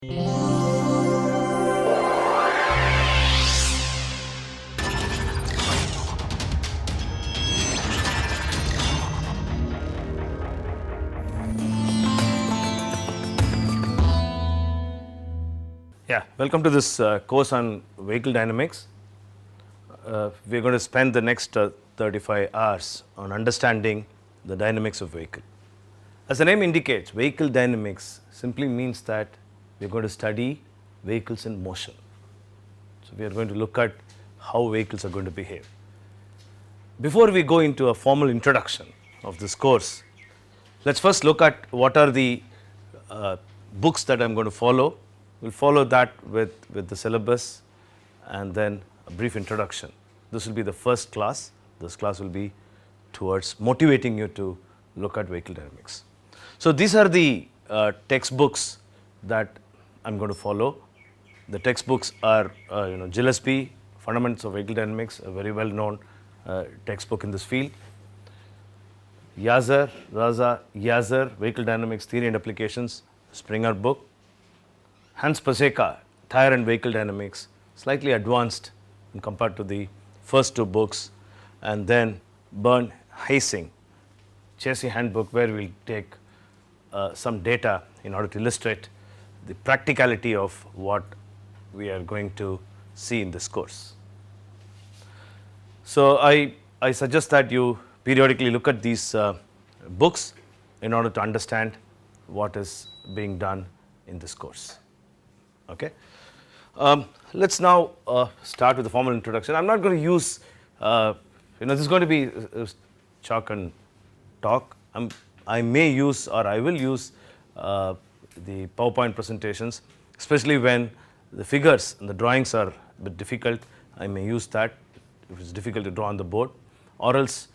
Yeah, welcome to this course on vehicle dynamics. We are going to spend the next 35 hours on understanding the dynamics of vehicle. As the name indicates, vehicle dynamics simply means that we are going to study vehicles in motion. So, we are going to look at how vehicles are going to behave. Before we go into a formal introduction of this course, let us first look at what are the books that I am going to follow. We will follow that with the syllabus and then a brief introduction. This will be the first class. This class will be towards motivating you to look at vehicle dynamics. So, these are the textbooks that I am going to follow. The textbooks are Gillespie, Fundamentals of Vehicle Dynamics, a very well known textbook in this field. Yazzer, Vehicle Dynamics Theory and Applications, Springer book. Hans Paseka, Tire and Vehicle Dynamics, slightly advanced compared to the first two books, and then Bernd Heising, Chassis Handbook, where we will take some data in order to illustrate the practicality of what we are going to see in this course. So, I suggest that you periodically look at these books in order to understand what is being done in this course. Okay. Let us now start with the formal introduction. I am not going to use, this is going to be chalk and talk. I may use or I will use the PowerPoint presentations, especially when the figures and the drawings are a bit difficult. I may use that if it is difficult to draw on the board, or else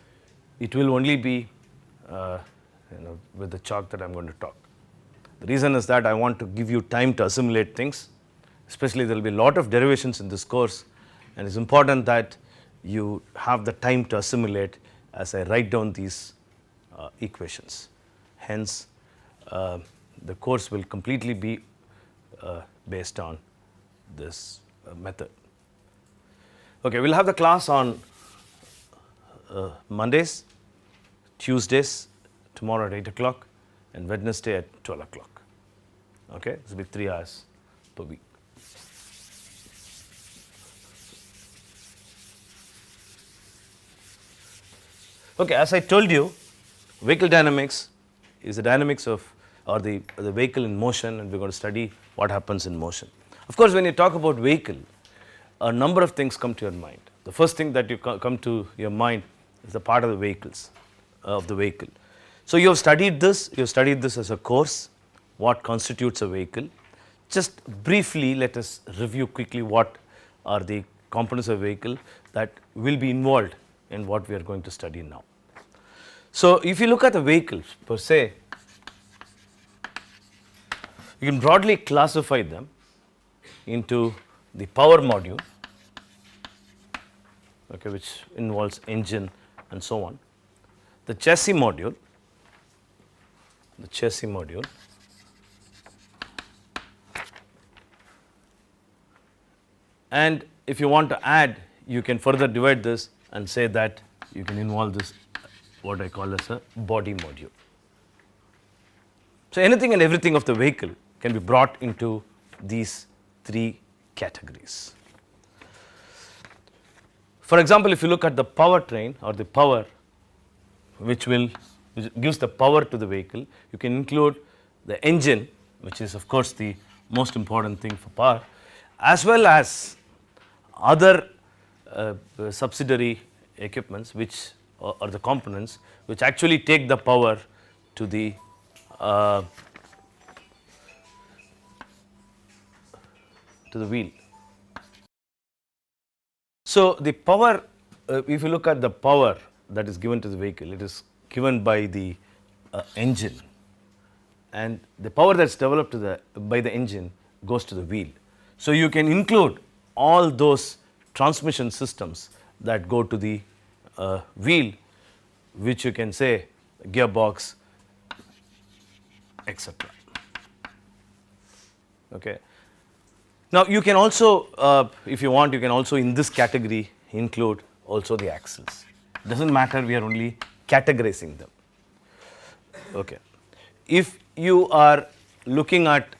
it will only be with the chalk that I am going to talk. The reason is that I want to give you time to assimilate things, especially there will be a lot of derivations in this course, and it is important that you have the time to assimilate as I write down these equations. Hence, the course will completely be based on this method. Okay, we will have the class on Mondays, Tuesdays, tomorrow at 8 o'clock, and Wednesday at 12 o'clock. Okay, this will be 3 hours per week. Okay, as I told you, vehicle dynamics is the dynamics of or the vehicle in motion, and we are going to study what happens in motion. Of course, when you talk about vehicle, a number of things come to your mind. The first thing that you come to your mind is the part of the vehicles, of the vehicle. So, you have studied this as a course, what constitutes a vehicle. Just briefly let us review quickly what are the components of a vehicle that will be involved in what we are going to study now. So, if you look at the vehicles per se, you can broadly classify them into the power module, okay, which involves engine and so on, the chassis module, and if you want to add, you can further divide this and say that you can involve this what I call as a body module. So, anything and everything of the vehicle can be brought into these three categories. For example, if you look at the powertrain or the power which gives the power to the vehicle, you can include the engine, which is of course the most important thing for power, as well as other subsidiary equipments which or the components which actually take the power to the wheel. So, the power, if you look at the power that is given to the vehicle, it is given by the engine, and the power that is developed by the engine goes to the wheel. So, you can include all those transmission systems that go to the wheel, which you can say gearbox, etc. Okay. Now, you can also, if you want, you can also in this category include also the axles. Does not matter, we are only categorizing them. Okay. If you are looking at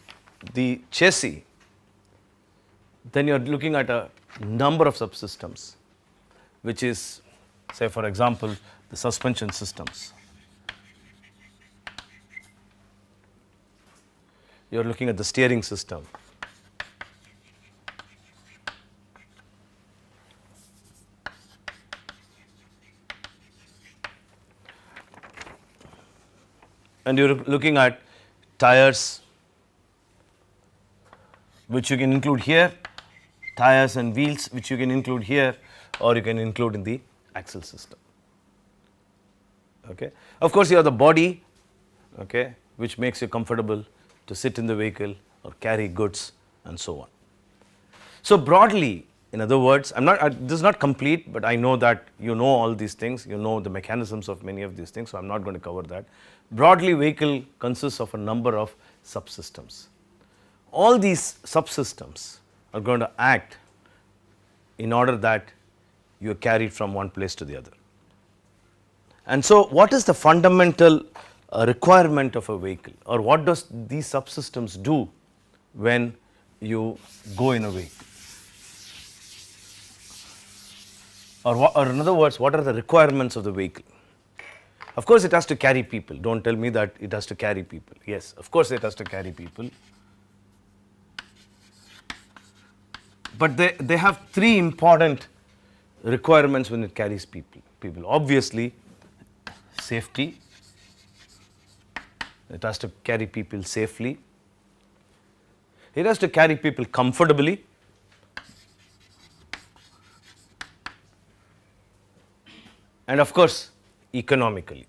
the chassis, then you are looking at a number of subsystems, which is, say for example, the suspension systems. You are looking at the steering system. And you are looking at tires, which you can include here, tires and wheels, which you can include here, or you can include in the axle system. Okay. Of course, you have the body, okay, which makes you comfortable to sit in the vehicle or carry goods and so on. So, broadly, in other words, this is not complete, but I know that you know all these things, you know the mechanisms of many of these things, so I am not going to cover that. Broadly, vehicle consists of a number of subsystems. All these subsystems are going to act in order that you are carried from one place to the other. And so, what is the fundamental requirement of a vehicle, or what does these subsystems do when you go in a vehicle? Or in other words, what are the requirements of the vehicle? Of course, it has to carry people. Don't tell me that it has to carry people. Yes, of course, it has to carry people. But they have three important requirements when it carries people. Obviously, safety. It has to carry people safely. It has to carry people comfortably. And of course, economically.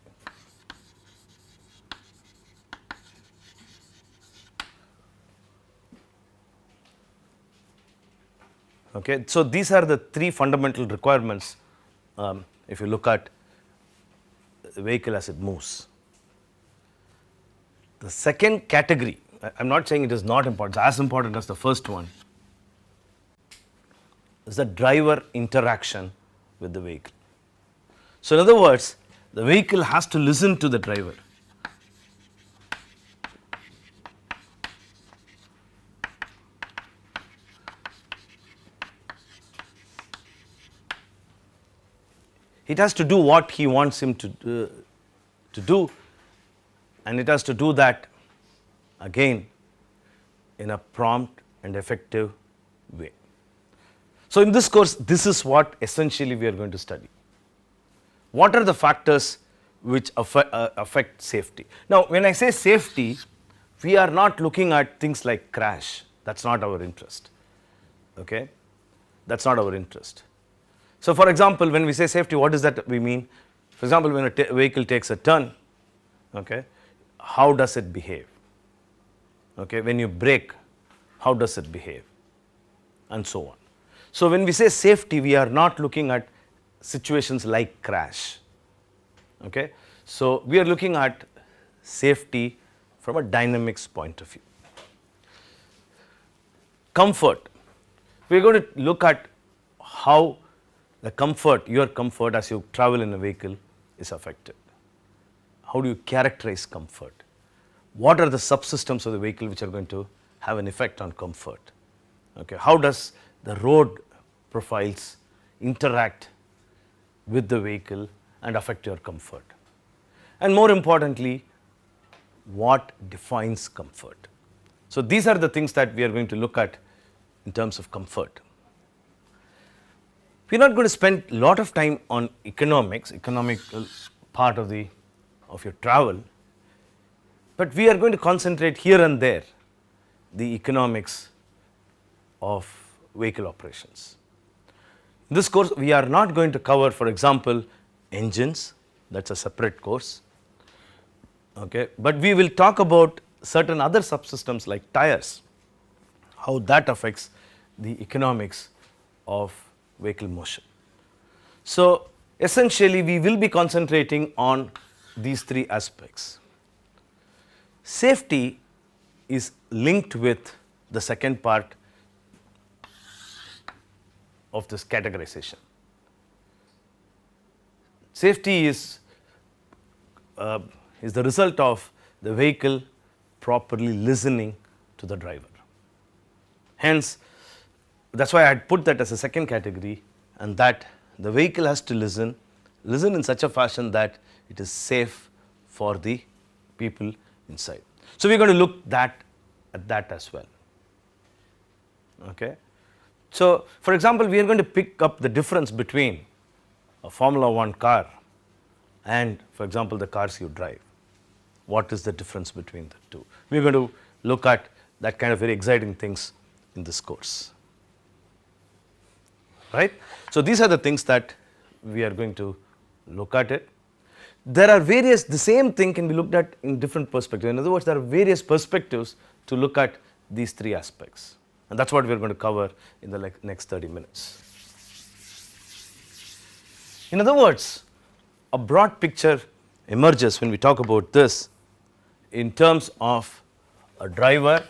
Okay. So, these are the three fundamental requirements if you look at the vehicle as it moves. The second category, I am not saying it is not important, it is as important as the first one, is the driver interaction with the vehicle. So, in other words, the vehicle has to listen to the driver. It has to do what he wants him to do, and it has to do that again in a prompt and effective way. So, in this course, this is what essentially we are going to study. What are the factors which affect safety? Now, when I say safety, we are not looking at things like crash. That is not our interest. Okay? That is not our interest. So, for example, when we say safety, what does that we mean? For example, when a vehicle takes a turn, okay, how does it behave? Okay, when you brake, how does it behave? And so on. So, when we say safety, we are not looking at situations like crash. Okay. So, we are looking at safety from a dynamics point of view. Comfort, we are going to look at how the comfort, your comfort as you travel in a vehicle is affected. How do you characterize comfort? What are the subsystems of the vehicle which are going to have an effect on comfort? Okay. How does the road profiles interact with the vehicle and affect your comfort? And more importantly, what defines comfort? So, these are the things that we are going to look at in terms of comfort. We are not going to spend a lot of time on economical part of your travel, but we are going to concentrate here and there the economics of vehicle operations. In this course, we are not going to cover, for example, engines, that is a separate course, okay, but we will talk about certain other subsystems like tires, how that affects the economics of vehicle motion. So, essentially we will be concentrating on these three aspects. Safety is linked with the second part of this categorization. Safety is the result of the vehicle properly listening to the driver. Hence, that's why I had put that as a second category, and that the vehicle has to listen in such a fashion that it is safe for the people inside. So, we are going to look at that as well. Okay. So, for example, we are going to pick up the difference between a Formula 1 car and, for example, the cars you drive. What is the difference between the two? We are going to look at that kind of very exciting things in this course. Right? So, these are the things that we are going to look at it. There are various, the same thing can be looked at in different perspectives. In other words, there are various perspectives to look at these three aspects, and that is what we are going to cover in the next 30 minutes. In other words, a broad picture emerges when we talk about this in terms of a driver.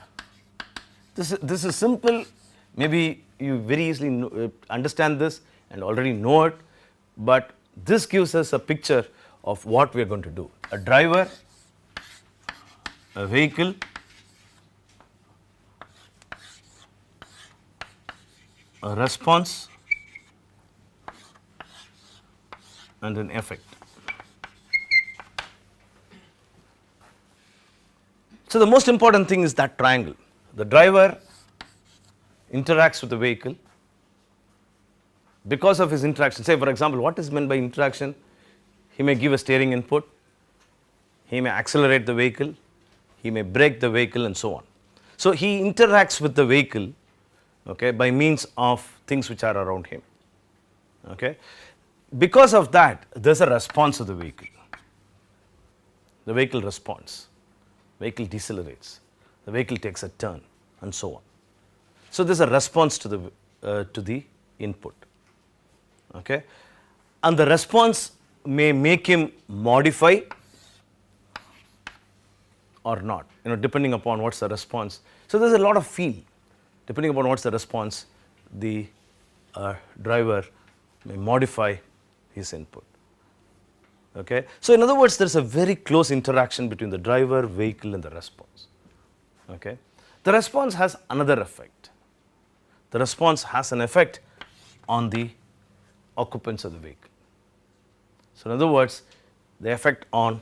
This is simple, maybe you very easily understand this and already know it, but this gives us a picture of what we are going to do. A driver, a vehicle, a response, and an effect. So, the most important thing is that triangle. The driver interacts with the vehicle. Because of his interaction, say for example, what is meant by interaction? He may give a steering input, he may accelerate the vehicle, he may brake the vehicle, and so on. So, he interacts with the vehicle, okay, by means of things which are around him. Okay. Because of that, there is a response of the vehicle. The vehicle responds, vehicle decelerates, the vehicle takes a turn, and so on. So, there is a response to the input. Okay. And the response may make him modify or not, depending upon what is the response. So, there is a lot of feel. Depending upon what is the response, the driver may modify his input. Okay. So, in other words, there is a very close interaction between the driver, vehicle, and the response. Okay. The response has another effect. The response has an effect on the occupants of the vehicle. So, in other words, the effect on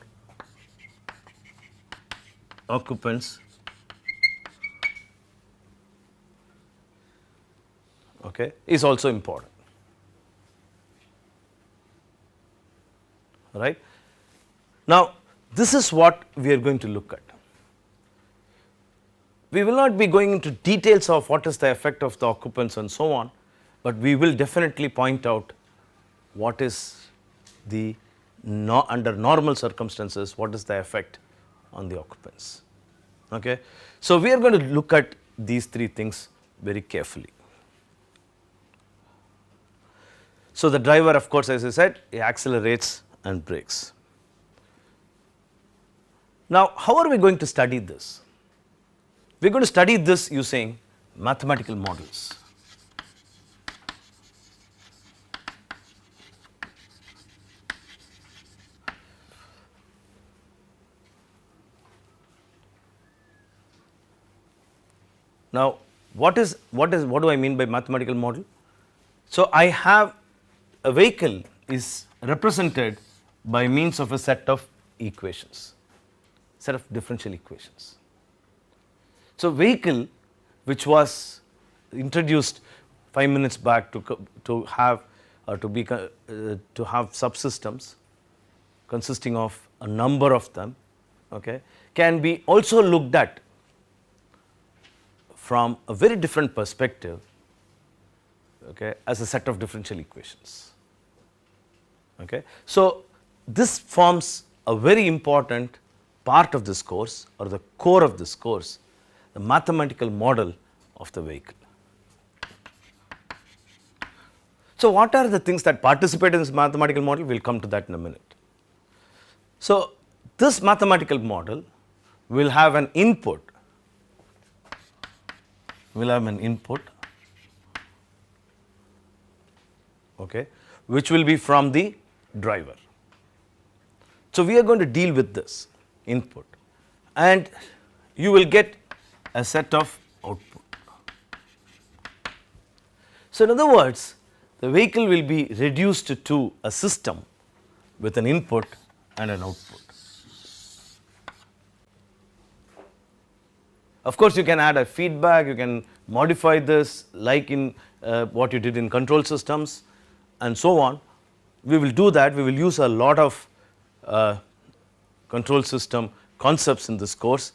occupants, okay, is also important. Right? Now, this is what we are going to look at. We will not be going into details of what is the effect of the occupants and so on, but we will definitely point out what is the under normal circumstances, what is the effect on the occupants. Okay. So, we are going to look at these three things very carefully. So, the driver, of course, as I said, he accelerates and brakes. Now, how are we going to study this? We are going to study this using mathematical models. Now, what do I mean by mathematical model? So, I have a vehicle is represented by means of a set of equations, set of differential equations. So, vehicle which was introduced 5 minutes back to have subsystems consisting of a number of them, okay, can be also looked at from a very different perspective, okay, as a set of differential equations. Okay. So, this forms a very important part of this course, or the core of this course, the mathematical model of the vehicle. So, what are the things that participate in this mathematical model? We will come to that in a minute. So, this mathematical model will have an input will have an input, okay, which will be from the driver. So, we are going to deal with this input and you will get a set of output. So, in other words, the vehicle will be reduced to a system with an input and an output. Of course, you can add a feedback, you can modify this like in what you did in control systems and so on. We will do that, we will use a lot of control system concepts in this course.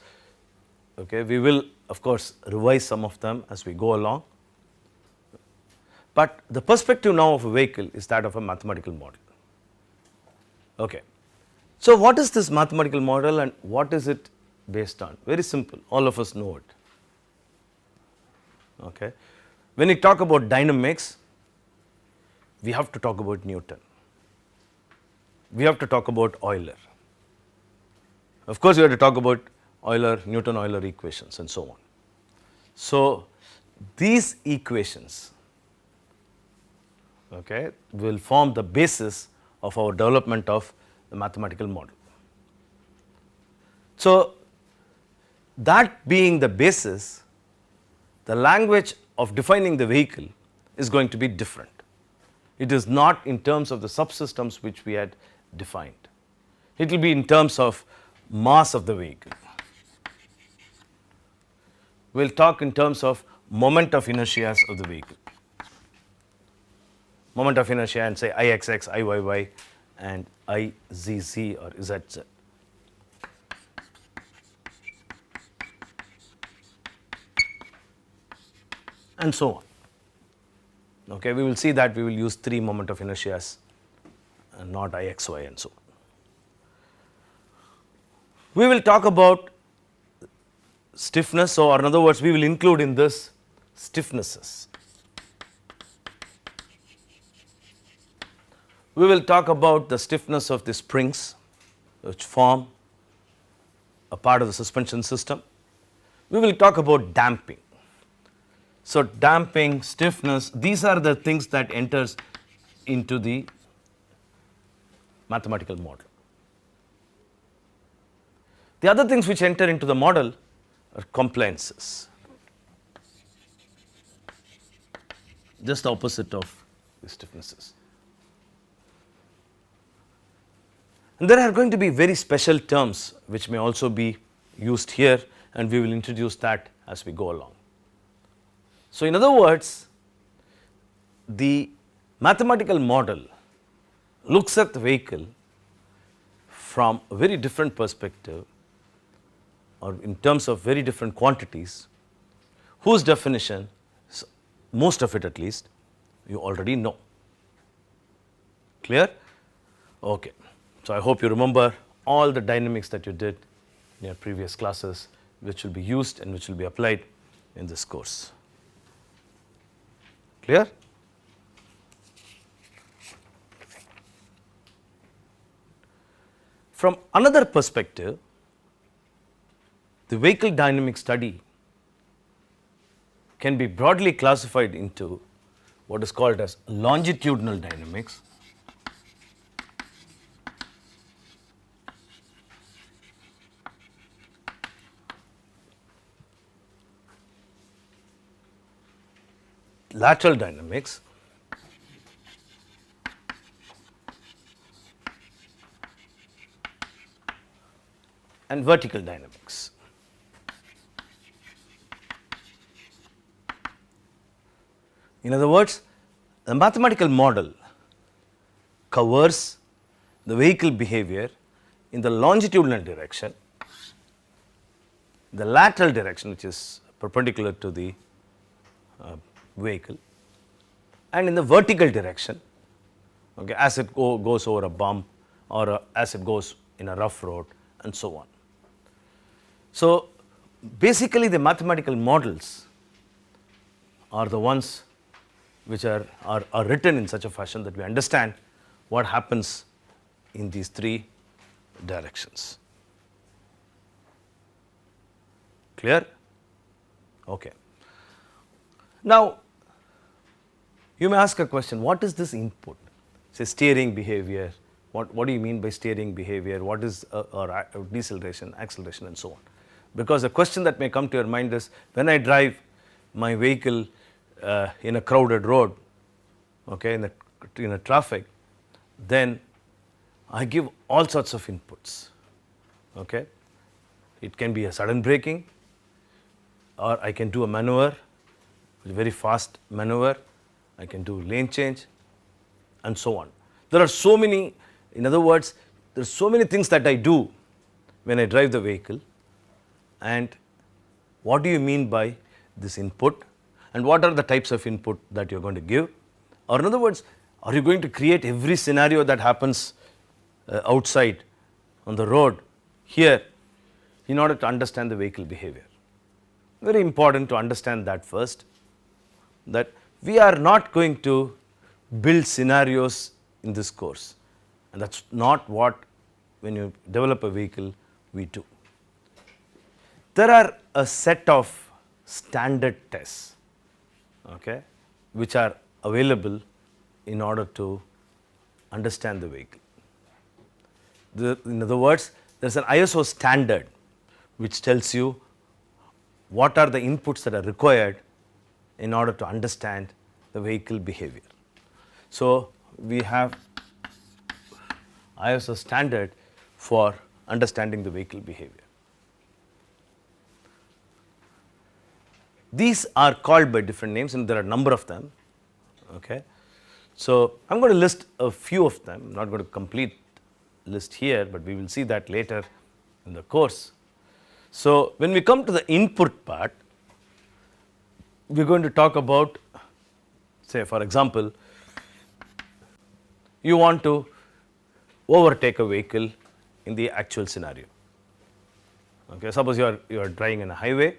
Okay. We will of course revise some of them as we go along, but the perspective now of a vehicle is that of a mathematical model. Okay. So, what is this mathematical model and what is it based on? Very simple, all of us know it. Okay. When we talk about dynamics, we have to talk about Newton, we have to talk about Euler. Of course, we have to talk about Euler, Newton-Euler equations and so on. So, these equations, okay, will form the basis of our development of the mathematical model. So, that being the basis, the language of defining the vehicle is going to be different. It is not in terms of the subsystems which we had defined. It will be in terms of mass of the vehicle. We will talk in terms of moment of inertia of the vehicle. Moment of inertia and say Ixx, Iyy and Izz or Zz. And so on. Okay, we will see that we will use 3 moment of inertias and not Ixy and so on. We will talk about stiffness, or in other words, we will include in this stiffnesses. We will talk about the stiffness of the springs which form a part of the suspension system. We will talk about damping. So, damping, stiffness, these are the things that enters into the mathematical model. The other things which enter into the model are compliances, just the opposite of the stiffnesses. And there are going to be very special terms which may also be used here, and we will introduce that as we go along. So, in other words, the mathematical model looks at the vehicle from a very different perspective, or in terms of very different quantities, whose definition, most of it at least, you already know. Clear? Okay. So, I hope you remember all the dynamics that you did in your previous classes, which will be used and which will be applied in this course. Clear? From another perspective, the vehicle dynamic study can be broadly classified into what is called as longitudinal dynamics, lateral dynamics, and vertical dynamics. In other words, the mathematical model covers the vehicle behavior in the longitudinal direction, the lateral direction which is perpendicular to the vehicle, and in the vertical direction, okay, as it goes over a bump or as it goes in a rough road and so on. So, basically the mathematical models are the ones which are written in such a fashion that we understand what happens in these 3 directions. Clear? Okay. Now, you may ask a question, what is this input? Say steering behavior, what do you mean by steering behavior, what is or deceleration, acceleration and so on. Because the question that may come to your mind is, when I drive my vehicle in a crowded road, okay, in a traffic, then I give all sorts of inputs. Okay. It can be a sudden braking, or I can do a maneuver, a very fast maneuver, I can do lane change and so on. There are so many, in other words, there are so many things that I do when I drive the vehicle. And what do you mean by this input, and what are the types of input that you are going to give? Or in other words, are you going to create every scenario that happens outside on the road here in order to understand the vehicle behavior? Very important to understand that first, that we are not going to build scenarios in this course, and that is not what, when you develop a vehicle, we do. There are a set of standard tests, okay, which are available in order to understand the vehicle. In other words, there is an ISO standard which tells you what are the inputs that are required in order to understand the vehicle behavior. So, we have ISO standard for understanding the vehicle behavior. These are called by different names, and there are a number of them. Okay. So, I am going to list a few of them, I am not going to complete list here, but we will see that later in the course. So, when we come to the input part, we are going to talk about, say for example, you want to overtake a vehicle in the actual scenario. Okay. Suppose you are driving in a highway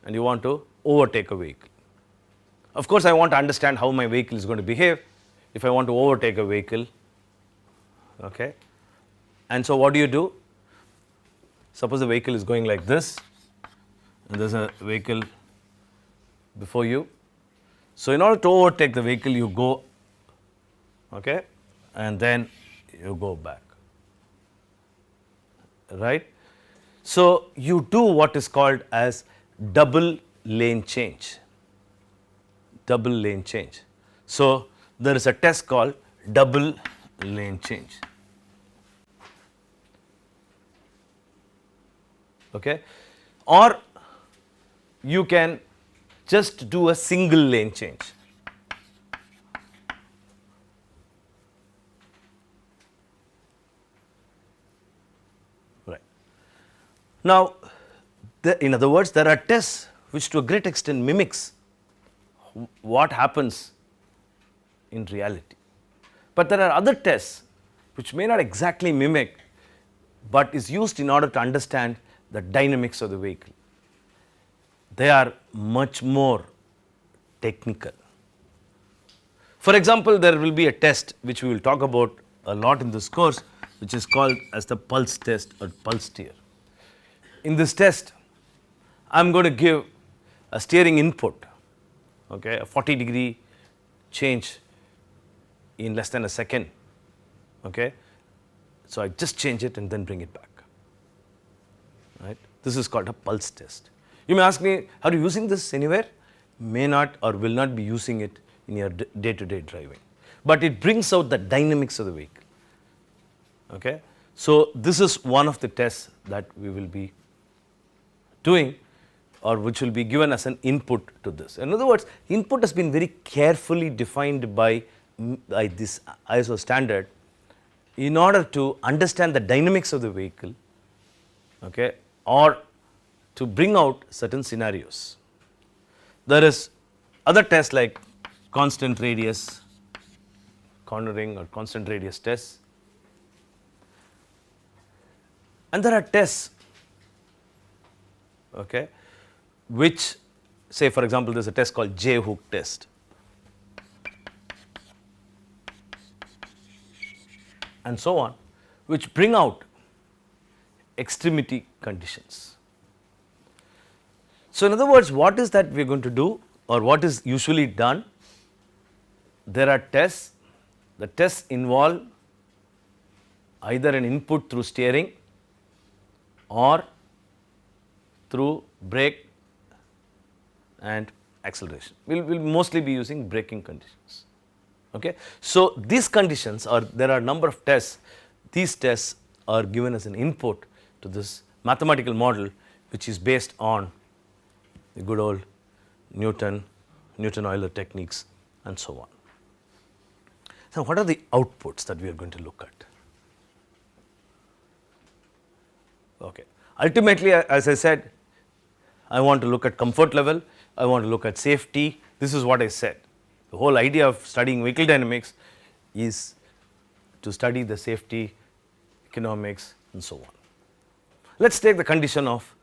and you want to overtake a vehicle. Of course, I want to understand how my vehicle is going to behave if I want to overtake a vehicle. Okay. And so, what do? Suppose the vehicle is going like this, and there is a vehicle before you. So, in order to overtake the vehicle, you go, okay, and then you go back, right. So, you do what is called as double lane change, double lane change. So, there is a test called double lane change. Okay. Or you can just do a single lane change. Right. Now, in other words, there are tests which to a great extent mimics what happens in reality. But there are other tests which may not exactly mimic, but is used in order to understand the dynamics of the vehicle. They are much more technical. For example, there will be a test which we will talk about a lot in this course, which is called as the pulse test or pulse steer. In this test, I am going to give a steering input, okay, a 40-degree change in less than a second. Okay. So, I just change it and then bring it back. Right. This is called a pulse test. You may ask me, are you using this anywhere? May not or will not be using it in your day-to-day driving, but it brings out the dynamics of the vehicle. Okay. So, this is one of the tests that we will be doing, or which will be given as an input to this. In other words, input has been very carefully defined by this ISO standard in order to understand the dynamics of the vehicle, okay, or to bring out certain scenarios. There is other tests like constant radius cornering or constant radius tests, and there are tests, okay, which, say for example, there is a test called J-hook test, and so on, which bring out extremity conditions. So, in other words, what is that we are going to do? or what is usually done, there are tests. The tests involve either an input through steering or through brake and acceleration. We will mostly be using braking conditions. Okay. So, these conditions, or there are a number of tests, these tests are given as an input to this mathematical model, which is based on the good old Newton-Euler techniques and so on. So, what are the outputs that we are going to look at? Okay. Ultimately, as I said, I want to look at comfort level, I want to look at safety. This is what I said. The whole idea of studying vehicle dynamics is to study the safety, economics and so on. Let us take the condition of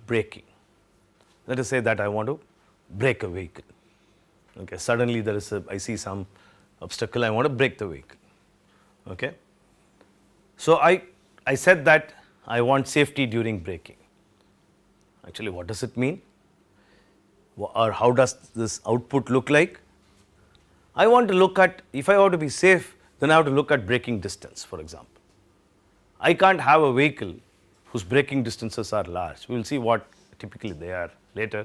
braking. Let us say that I want to brake a vehicle. Okay. Suddenly there is I see some obstacle, I want to brake the vehicle. Okay. So, I said that I want safety during braking. Actually, what does it mean, or how does this output look like? I want to look at, if I want to be safe, then I have to look at braking distance, for example. I can't have a vehicle whose braking distances are large. We will see what typically they are later.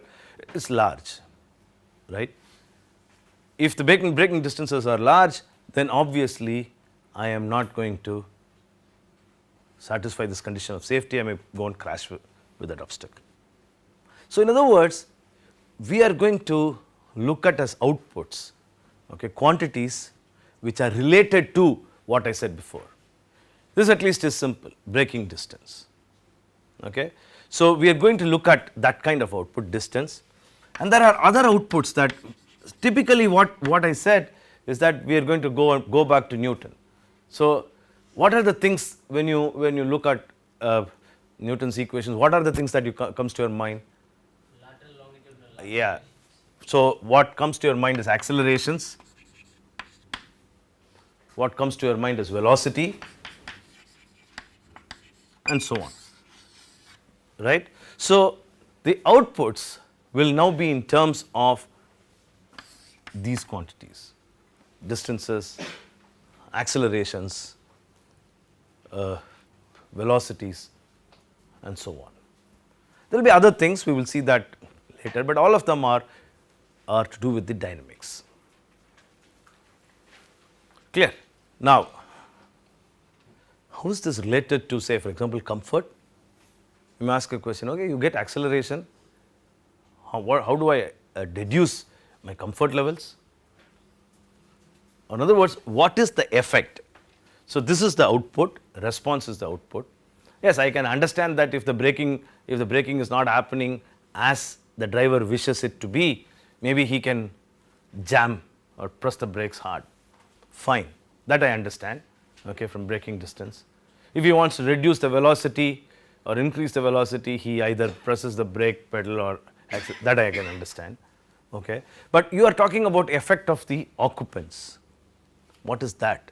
It's large, right? If the braking distances are large, then obviously I am not going to satisfy this condition of safety. I may go and crash with that obstacle. So, in other words, we are going to look at as outputs, okay, quantities which are related to what I said before. This at least is simple, braking distance. Okay. So, we are going to look at that kind of output, distance, and there are other outputs that typically what I said is that we are going to go back to Newton. So, what are the things when you look at Newton's equations, what are the things that comes to your mind? Lateral, longitudinal. Yeah. So, what comes to your mind is accelerations, what comes to your mind is velocity and so on, right. So, the outputs will now be in terms of these quantities, distances, accelerations, velocities and so on. There will be other things, we will see that later, but all of them are to do with the dynamics. Clear? Now, how is this related to, say, for example, comfort? You may ask a question, okay, you get acceleration, how do I deduce my comfort levels? In other words, what is the effect? So, this is the output, response is the output. Yes, I can understand that if the braking is not happening as the driver wishes it to be, maybe he can jam or press the brakes hard, fine, that I understand, okay, from braking distance. If he wants to reduce the velocity or increase the velocity, he either presses the brake pedal or that I can understand, okay. But you are talking about effect of the occupants. What is that?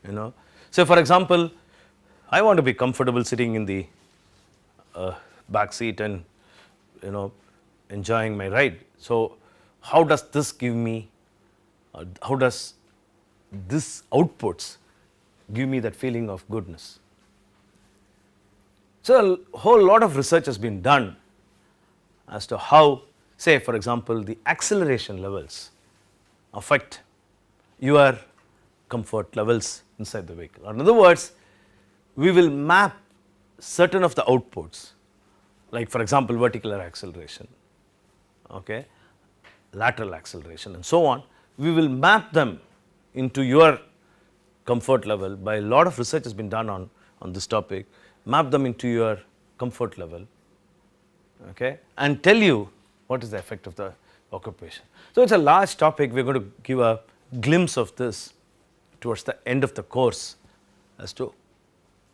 You know, so for example, I want to be comfortable sitting in the back seat and, you know, enjoying my ride. So, how does this give me, how does this outputs give me that feeling of goodness? So, a whole lot of research has been done as to how, say for example, the acceleration levels affect your comfort levels inside the vehicle. Or in other words, we will map certain of the outputs, like for example, vertical acceleration, okay, lateral acceleration and so on. We will map them into your comfort level. By a lot of research has been done on this topic, map them into your comfort level, okay, and tell you what is the effect of the occupation. So, it is a large topic. We are going to give a glimpse of this towards the end of the course as to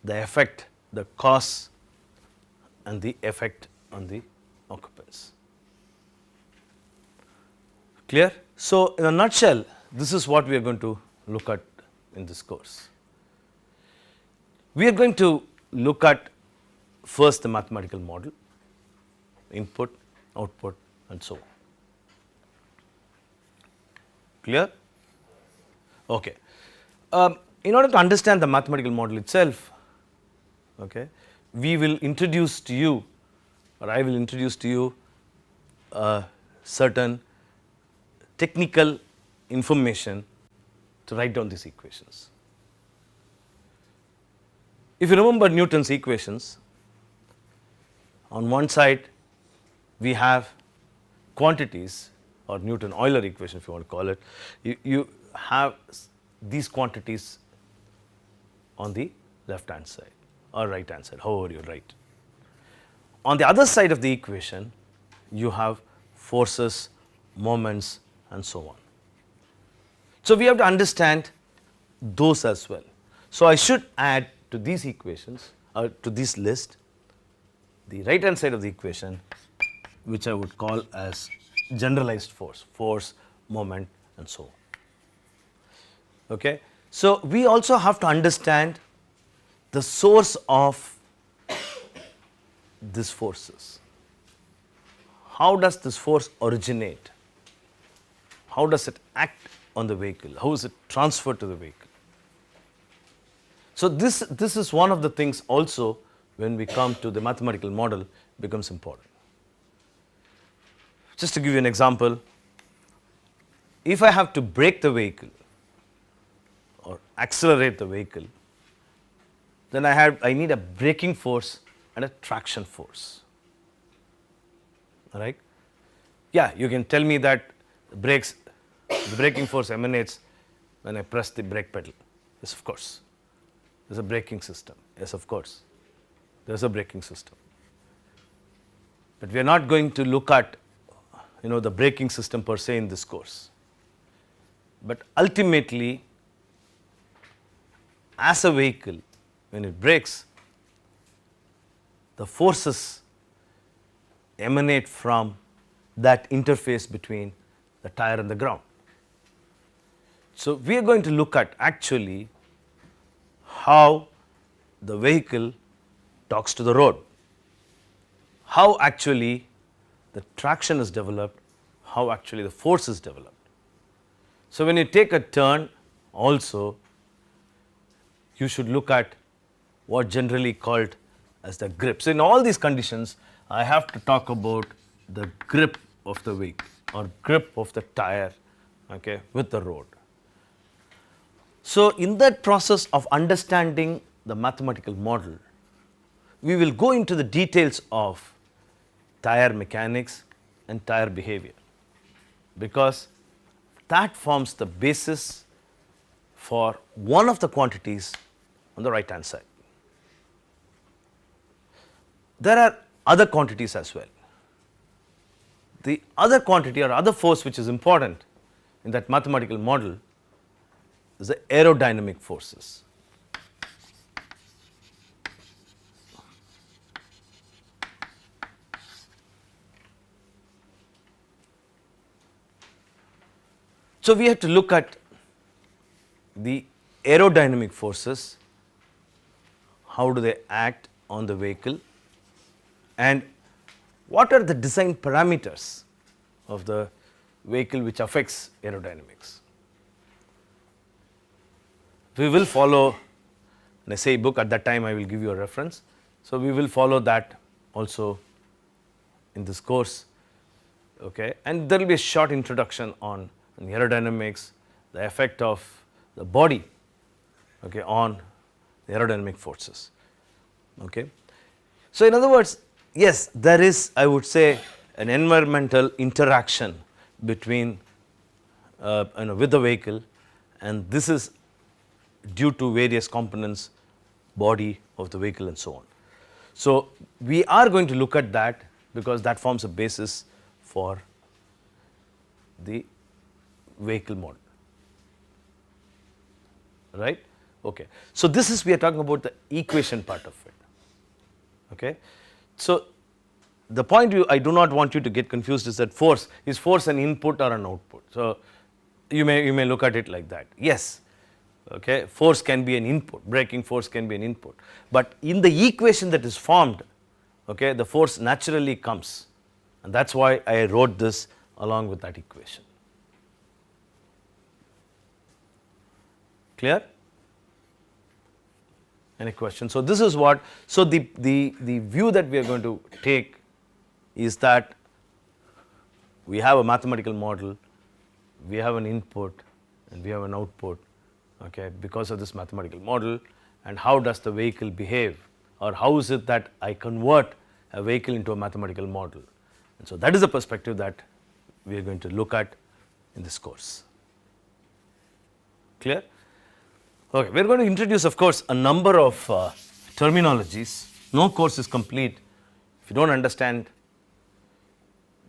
the effect, the cause and the effect on the occupants. Clear? So, in a nutshell, this is what we are going to look at in this course. We are going to look at first the mathematical model, input, output and so on. Clear? Okay. In order to understand the mathematical model itself, okay, we will introduce to you, or I will introduce to you, certain technical information to write down these equations. If you remember Newton's equations, on one side we have quantities, or Newton-Euler equation if you want to call it. You have these quantities on the left hand side or right hand side, however you write. On the other side of the equation, you have forces, moments, and so on. So we have to understand those as well. So I should add to these equations, or to this list, the right hand side of the equation, which I would call as generalized force, force, moment, and so on. Okay. So we also have to understand the source of these forces. How does this force originate? How does it act on the vehicle? How is it transferred to the vehicle? So this is one of the things also when we come to the mathematical model becomes important. Just to give you an example, if I have to brake the vehicle or accelerate the vehicle, then I need a braking force and a traction force. All right? Yeah, you can tell me that the braking force emanates when I press the brake pedal. Yes, of course. There's a braking system. Yes, of course. There's a braking system. But we are not going to look at the braking system per se in this course. But ultimately, as a vehicle, when it brakes, the forces emanate from that interface between the tire and the ground. So we are going to look at actually how the vehicle talks to the road, how actually the traction is developed, how actually the force is developed. So when you take a turn also, you should look at what generally called as the grip. So in all these conditions, I have to talk about the grip of the vehicle or grip of the tire, okay, with the road. So in that process of understanding the mathematical model, we will go into the details of tire mechanics and tire behavior, because that forms the basis for one of the quantities on the right hand side. There are other quantities as well. The other quantity or other force which is important in that mathematical model is the aerodynamic forces. So we have to look at the aerodynamic forces, how do they act on the vehicle, and what are the design parameters of the vehicle which affects aerodynamics. We will follow an essay book. At that time I will give you a reference. So we will follow that also in this course, okay, and there will be a short introduction on aerodynamics, the effect of the body, okay, on the aerodynamic forces. Okay. So in other words, yes, there is, I would say, an environmental interaction between with the vehicle, and this is due to various components, body of the vehicle and so on. So we are going to look at that because that forms a basis for the vehicle model, right? Okay. So this is, we are talking about the equation part of it. Okay. So the point I do not want you to get confused is that force an input or an output. So you may look at it like that. Yes, okay, force can be an input, braking force can be an input, but in the equation that is formed, okay, the force naturally comes, and that's why I wrote this along with that equation. Clear? Any questions? So, this is what, so the view that we are going to take is that we have a mathematical model, we have an input and we have an output, okay, because of this mathematical model, and how does the vehicle behave, or how is it that I convert a vehicle into a mathematical model. And so, that is the perspective that we are going to look at in this course. Clear? Okay, we are going to introduce, of course, a number of terminologies. No course is complete if you do not understand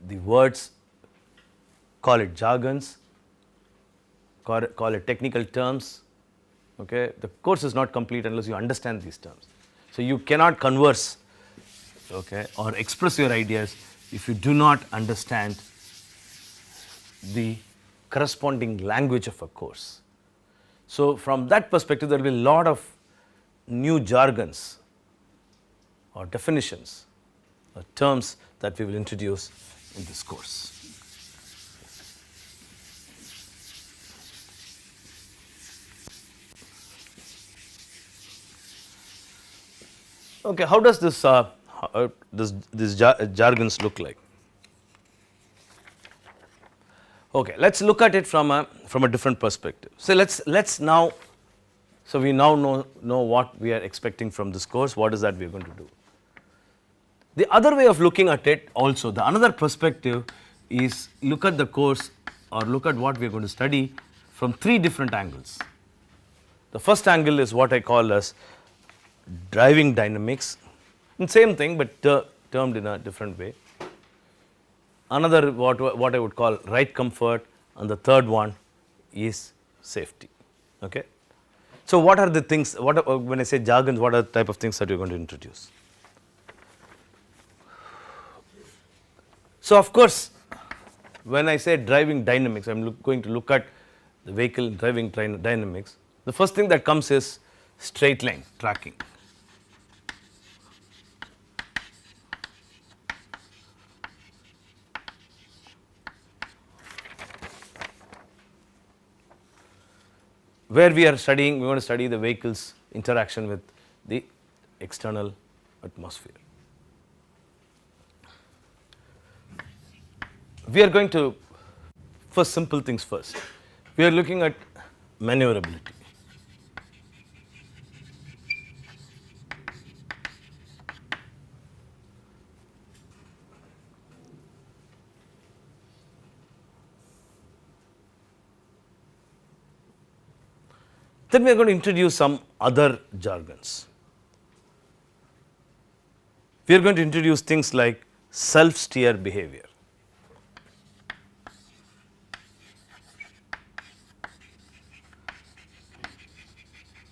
the words, call it jargons, call it technical terms. Okay, the course is not complete unless you understand these terms. So, you cannot converse, okay, or express your ideas if you do not understand the corresponding language of a course. So, from that perspective, there will be a lot of new jargons or definitions or terms that we will introduce in this course. Okay, how does this jargons look like? Okay, let's look at it from a different perspective. So let's now, so we now know what we are expecting from this course. What is that we are going to do? The other way of looking at it also, the another perspective is look at the course or look at what we are going to study from three different angles. The first angle is what I call as driving dynamics, and same thing but termed in a different way. Another what I would call ride comfort, and the third one is safety. Okay. So, what are the things, when I say jargons, what are the type of things that you are going to introduce? So, of course, when I say driving dynamics, I am going to look at the vehicle driving dynamics. The first thing that comes is straight line tracking. Where we are studying, we want to study the vehicle's interaction with the external atmosphere. We are going to, first simple things first, we are looking at maneuverability. Then we are going to introduce some other jargons. We are going to introduce things like self-steer behavior.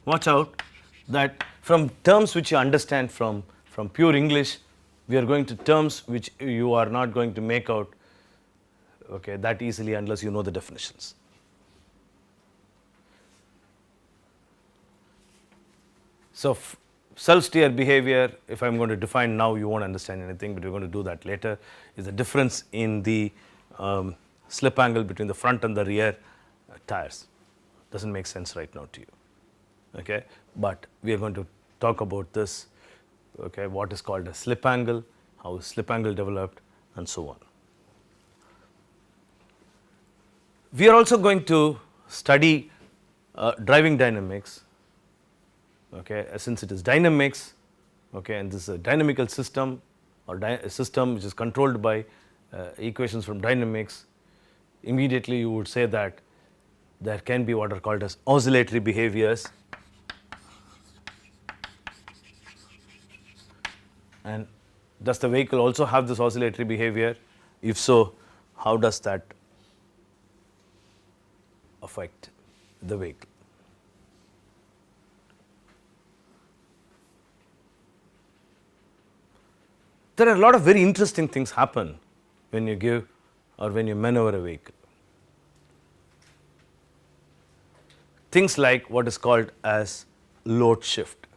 Watch out that from terms which you understand from pure English, we are going to terms which you are not going to make out, okay, that easily unless you know the definitions. So, self-steer behavior, if I am going to define now, you won't understand anything, but we are going to do that later, is the difference in the slip angle between the front and the rear tires. Does not make sense right now to you, okay. But we are going to talk about this, okay, what is called a slip angle, how is slip angle developed, and so on. We are also going to study driving dynamics. Okay, since it is dynamics, okay, and this is a dynamical system or a system which is controlled by equations from dynamics, immediately you would say that there can be what are called as oscillatory behaviors, and does the vehicle also have this oscillatory behavior? If so, how does that affect the vehicle? There are a lot of very interesting things happen when you give or when you maneuver a vehicle. Things like what is called as load shift.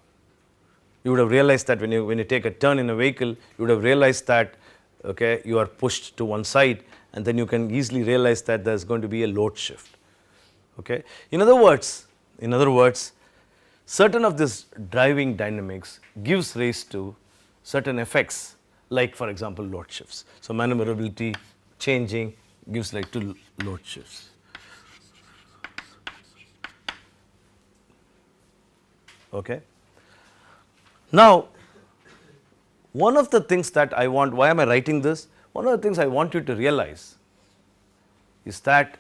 You would have realized that when you take a turn in a vehicle, you would have realized that, okay, you are pushed to one side, and then you can easily realize that there is going to be a load shift. Okay. In other words, In other words, certain of this driving dynamics gives rise to certain effects, like for example load shifts. So maneuverability changing gives rise to load shifts. Okay. Now, one of the things that I want, why am I writing this? One of the things I want you to realize is that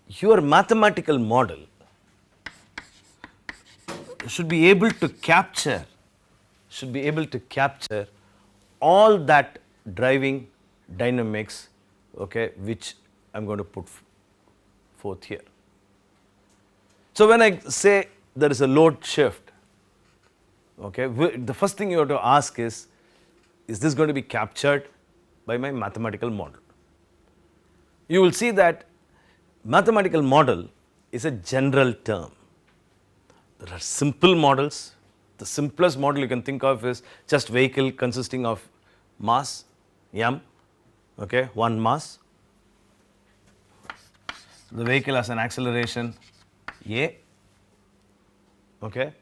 your mathematical model should be able to capture all that driving dynamics, okay, which I'm going to put forth here. So when I say there is a load shift, okay, the first thing you have to ask is this going to be captured by my mathematical model? You will see that mathematical model is a general term. There are simple models. The simplest model you can think of is just vehicle consisting of mass m, okay, one mass. The vehicle has an acceleration a, okay,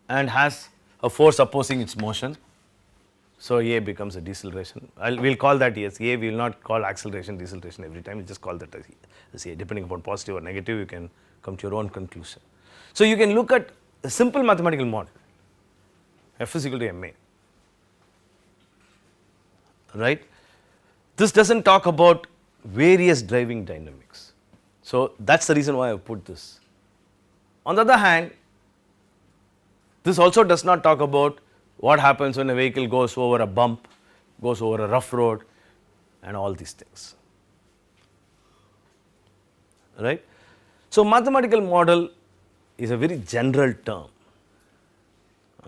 and has a force opposing its motion. So a becomes a deceleration. We'll call that as a. We will not call acceleration deceleration every time. We just call that as a. Depending upon positive or negative, you can come to your own conclusion. So you can look at a simple mathematical model, F is equal to ma, right? This doesn't talk about various driving dynamics. So that's the reason why I put this. On the other hand, this also does not talk about what happens when a vehicle goes over a bump, goes over a rough road, and all these things, right? So mathematical model is a very general term,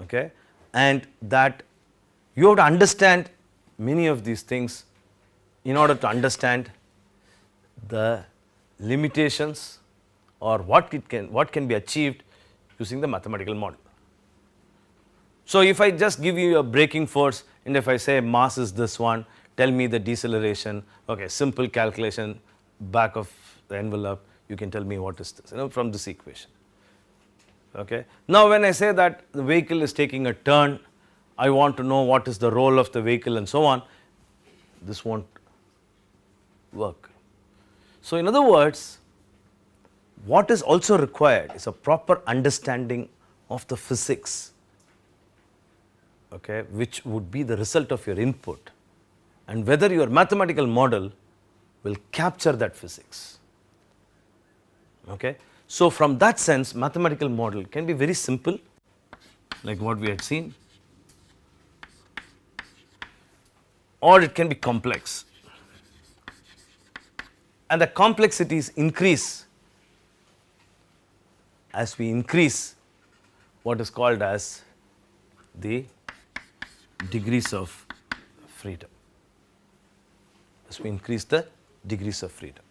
okay, and that you have to understand many of these things in order to understand the limitations or what can be achieved using the mathematical model. So if I just give you a braking force and if I say mass is this one, tell me the deceleration, okay, simple calculation, back of the envelope, you can tell me what is this, from this equation. Okay. Now when I say that the vehicle is taking a turn, I want to know what is the role of the vehicle and so on, this won't work. So in other words, what is also required is a proper understanding of the physics, okay, which would be the result of your input, and whether your mathematical model will capture that physics. Okay. So from that sense, mathematical model can be very simple, like what we had seen, or it can be complex, and the complexities increase as we increase what is called as the degrees of freedom, as we increase the degrees of freedom.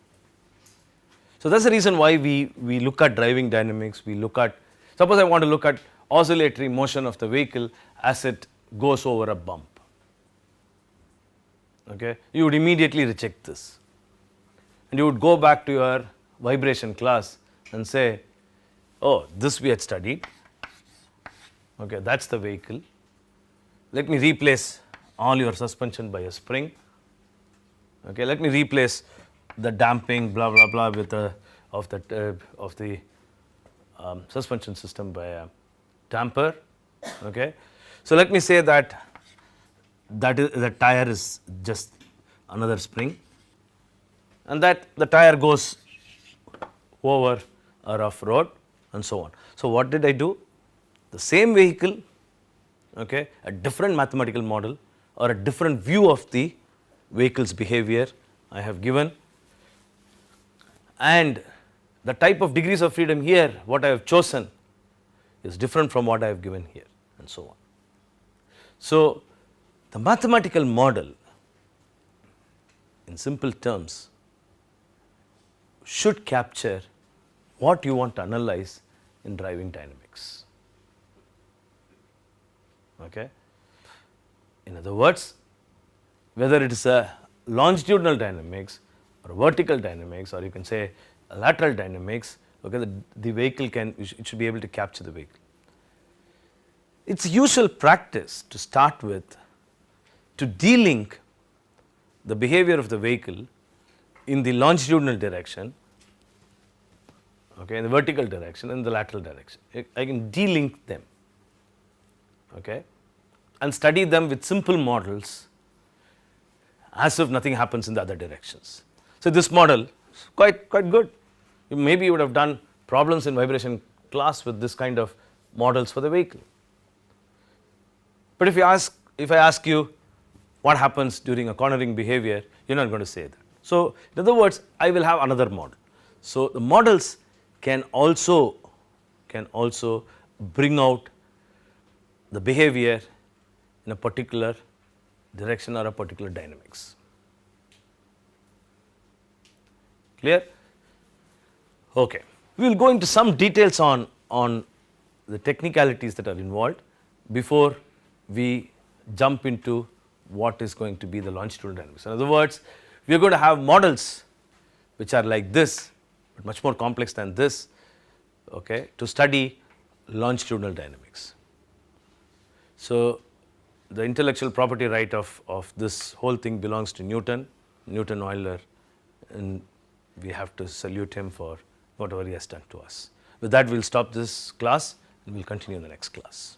So that's the reason why we look at driving dynamics. We look at, suppose I want to look at oscillatory motion of the vehicle as it goes over a bump. Okay, you would immediately reject this, and you would go back to your vibration class and say, oh, this we had studied. Okay, that's the vehicle. Let me replace all your suspension by a spring. Okay, let me replace the damping blah blah blah with the suspension system by a damper. Okay, so let me say that the tire is just another spring, and that the tire goes over a rough road and so on. So what did I do? The same vehicle, okay, a different mathematical model or a different view of the vehicle's behavior I have given, and the type of degrees of freedom here, what I have chosen, is different from what I have given here, and so on. So the mathematical model, in simple terms, should capture what you want to analyze in driving dynamics. Okay. In other words, whether it is a longitudinal dynamics or vertical dynamics, or you can say lateral dynamics, Okay, the vehicle it should be able to capture the vehicle. It's usual practice to start with to de-link the behavior of the vehicle in the longitudinal direction, okay, in the vertical direction and the lateral direction. I can de-link them, okay, and study them with simple models as if nothing happens in the other directions. So, this model is quite good. Maybe you would have done problems in vibration class with this kind of models for the vehicle. But if I ask you what happens during a cornering behavior, you are not going to say that. So, in other words, I will have another model. So, the models can also bring out the behavior in a particular direction or a particular dynamics. Clear? Okay. We will go into some details on the technicalities that are involved before we jump into what is going to be the longitudinal dynamics. In other words, we are going to have models which are like this, but much more complex than this, okay, to study longitudinal dynamics. So, the intellectual property right of this whole thing belongs to Newton Euler, and we have to salute him for whatever he has done to us. With that, we will stop this class and we will continue in the next class.